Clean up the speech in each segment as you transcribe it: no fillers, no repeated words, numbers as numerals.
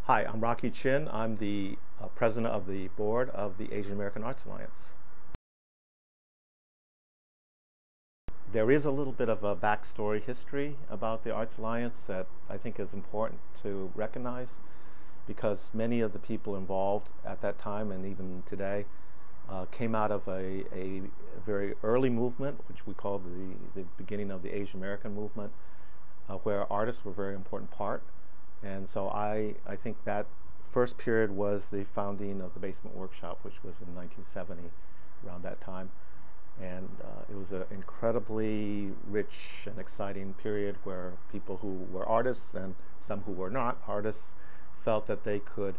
Hi, I'm Rocky Chin. I'm the president of the board of the Asian American Arts Alliance. There is a little bit of a backstory history about the Arts Alliance that I think is important to recognize because many of the people involved at that time and even today came out of a very early movement, which we call the beginning of the Asian American movement, where artists were a very important part. And so I think that first period was the founding of the Basement Workshop, which was in 1970, around that time. And it was an incredibly rich and exciting period where people who were artists and some who were not artists felt that they could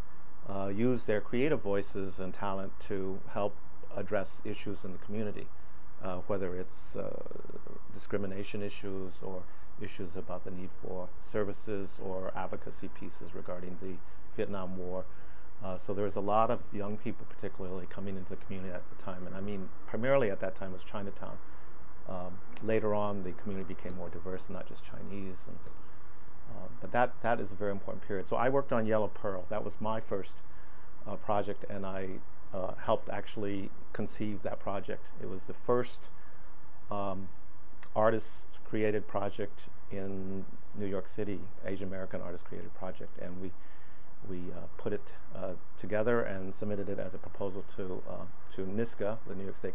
use their creative voices and talent to help address issues in the community, whether it's discrimination issues or issues about the need for services or advocacy pieces regarding the Vietnam War. So there was a lot of young people particularly coming into the community at the time, and I mean primarily at that time was Chinatown. Later on the community became more diverse, not just Chinese, but that is a very important period. So I worked on Yellow Pearl. That was my first project, and I helped actually conceive that project. It was the first artist-created project in New York City, Asian American artist-created project, and we put it together and submitted it as a proposal to NYSCA, the New York State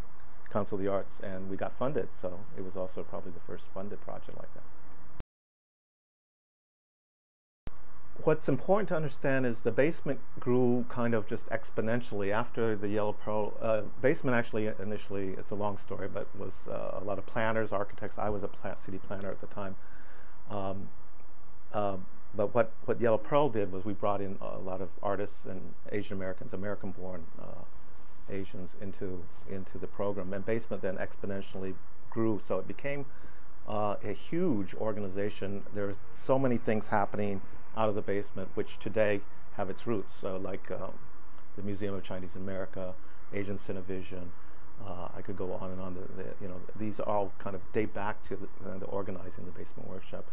Council of the Arts, and we got funded. So it was also probably the first funded project like that. What's important to understand is the Basement grew kind of just exponentially after the Yellow Pearl. Basement actually initially, it's a long story, but was a lot of planners, architects. I was a city planner at the time. But what Yellow Pearl did was we brought in a lot of artists and Asian Americans, American-born Asians into the program, and Basement then exponentially grew. So it became a huge organization. There's so many things happening out of the Basement, which today have its roots. So like the Museum of Chinese America, Asian Cinevision. I could go on and on. These all kind of date back to the organizing the Basement Workshop.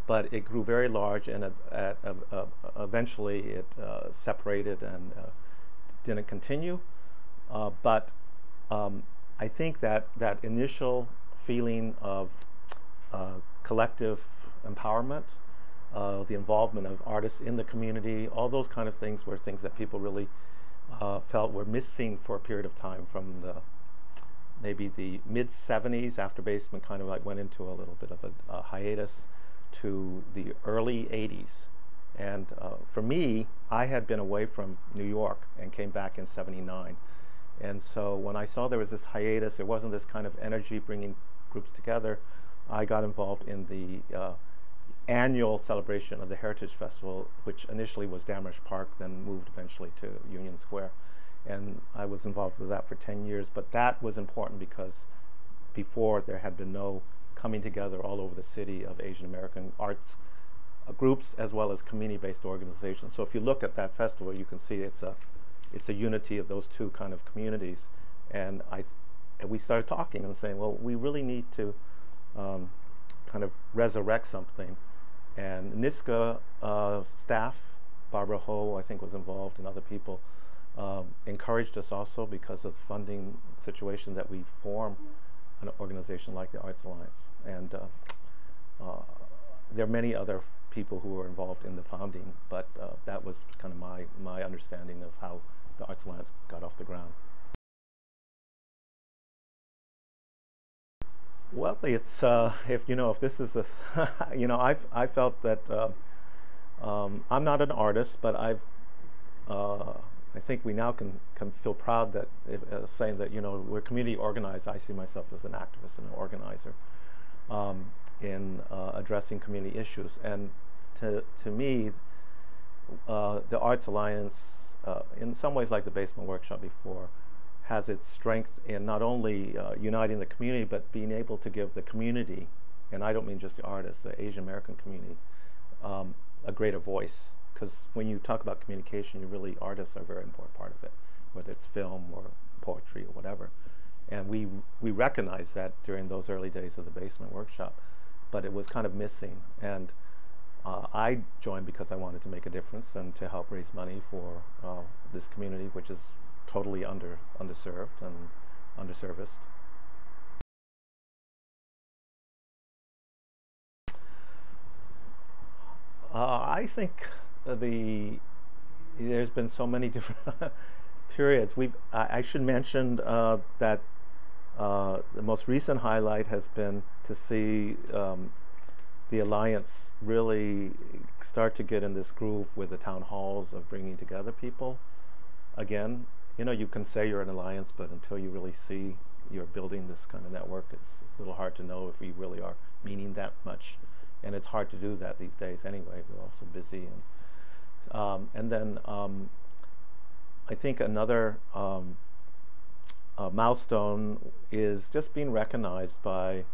But it grew very large, and eventually it separated and didn't continue. But I think that initial feeling of collective empowerment, the involvement of artists in the community, all those kind of things were things that people really felt were missing for a period of time from maybe the mid-70s, after Basement kind of like went into a little bit of a hiatus, to the early 80s. And for me, I had been away from New York and came back in 79. And so when I saw there was this hiatus, there wasn't this kind of energy bringing groups together, I got involved in the annual celebration of the Heritage Festival, which initially was Damrosch Park, then moved eventually to Union Square. And I was involved with that for 10 years. But that was important because before there had been no coming together all over the city of Asian American arts groups as well as community-based organizations. So if you look at that festival, you can see it's a unity of those two kind of communities. And we started talking and saying, well, we really need to kind of resurrect something. And NYSCA staff, Barbara Ho, I think, was involved, and other people encouraged us also because of the funding situation that we form an organization like the Arts Alliance. And there are many other people who were involved in the founding, but that was kind of my understanding of how the Arts Alliance got off the ground. Well, it's if this is I felt that I'm not an artist, but I think we now can feel proud that saying that we're community organized. I see myself as an activist and an organizer in addressing community issues. And to me, the Arts Alliance, in some ways like the Basement Workshop before, has its strength in not only uniting the community, but being able to give the community, and I don't mean just the artists, the Asian American community, a greater voice. Because when you talk about communication, artists are a very important part of it, whether it's film or poetry or whatever. And we recognized that during those early days of the Basement Workshop, but it was kind of missing. And I joined because I wanted to make a difference and to help raise money for this community, which is totally underserved and underserviced. I think there's been so many different periods. I should mention that the most recent highlight has been to see the Alliance really start to get in this groove with the town halls of bringing together people. Again, you can say you're an alliance, but until you really see you're building this kind of network, it's a little hard to know if we really are meaning that much. And it's hard to do that these days anyway. We're all so busy. And then I think another milestone is just being recognized by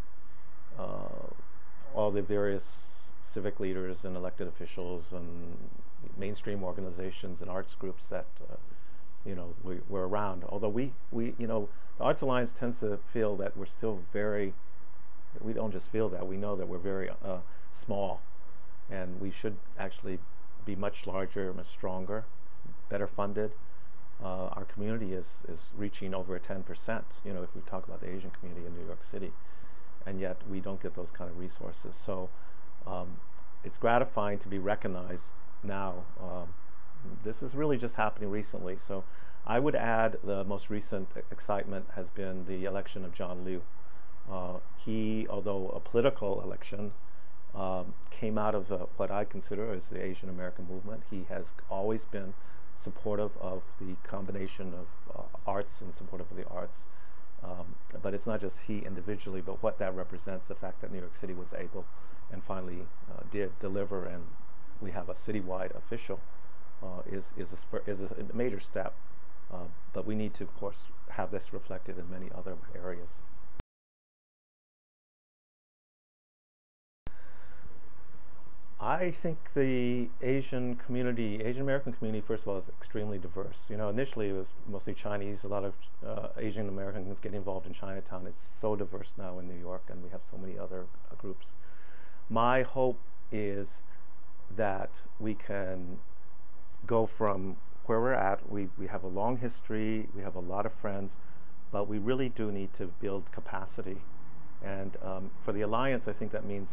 all the various civic leaders and elected officials and mainstream organizations and arts groups that we're around. Although the Arts Alliance tends to feel that we're still we don't just feel that, we know that we're very small, and we should actually be much larger, much stronger, better funded. Our community is reaching over 10%, if we talk about the Asian community in New York City, and yet we don't get those kind of resources. So it's gratifying to be recognized now. This is really just happening recently. So I would add the most recent excitement has been the election of John Liu. He, although a political election, came out of what I consider as the Asian American movement. He has always been supportive of the combination of arts and supportive of the arts. But it's not just he individually, but what that represents, the fact that New York City was able and finally did deliver, and we have a citywide official, is a major step. But we need to, of course, have this reflected in many other areas. I think the Asian American community, first of all, is extremely diverse. Initially it was mostly Chinese. A lot of Asian Americans getting involved in Chinatown. It's so diverse now in New York, and we have so many other groups. My hope is that we can go from where we're at. We have a long history. We have a lot of friends, but we really do need to build capacity. And for the Alliance, I think that means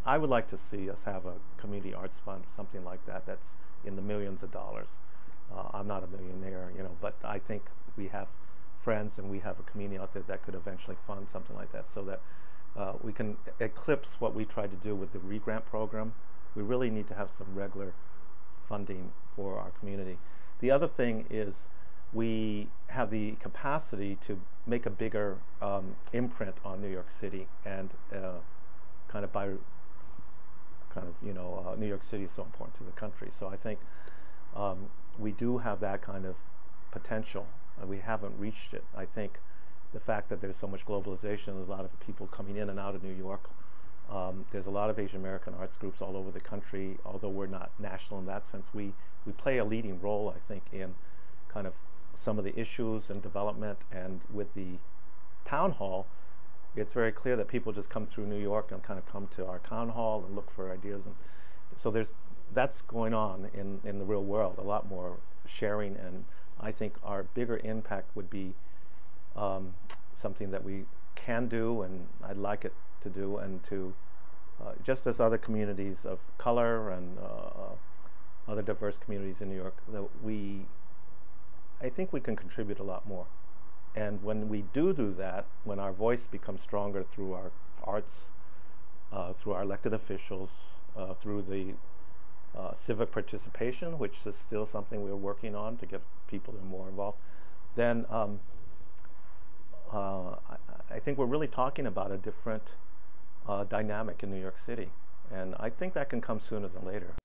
I would like to see us have a community arts fund, something like that, that's in the millions of dollars. I'm not a millionaire, but I think we have friends and we have a community out there that could eventually fund something like that, so that we can eclipse what we tried to do with the ReGrant program. We really need to have some regular funding for our community. The other thing is we have the capacity to make a bigger imprint on New York City, and New York City is so important to the country. So I think we do have that kind of potential, and we haven't reached it. I think the fact that there's so much globalization, there's a lot of people coming in and out of New York. There's a lot of Asian American arts groups all over the country. Although we're not national in that sense, we play a leading role, I think, in kind of some of the issues and development. And with the town hall, it's very clear that people just come through New York and kind of come to our town hall and look for ideas, and so that's going on in the real world, a lot more sharing, and I think our bigger impact would be something that we can do, and I'd like it to do, and to just as other communities of color and other diverse communities in New York, that I think we can contribute a lot more. And when we do that, when our voice becomes stronger through our arts, through our elected officials, through the civic participation, which is still something we're working on to get people to be more involved, then I think we're really talking about a different dynamic in New York City. And I think that can come sooner than later.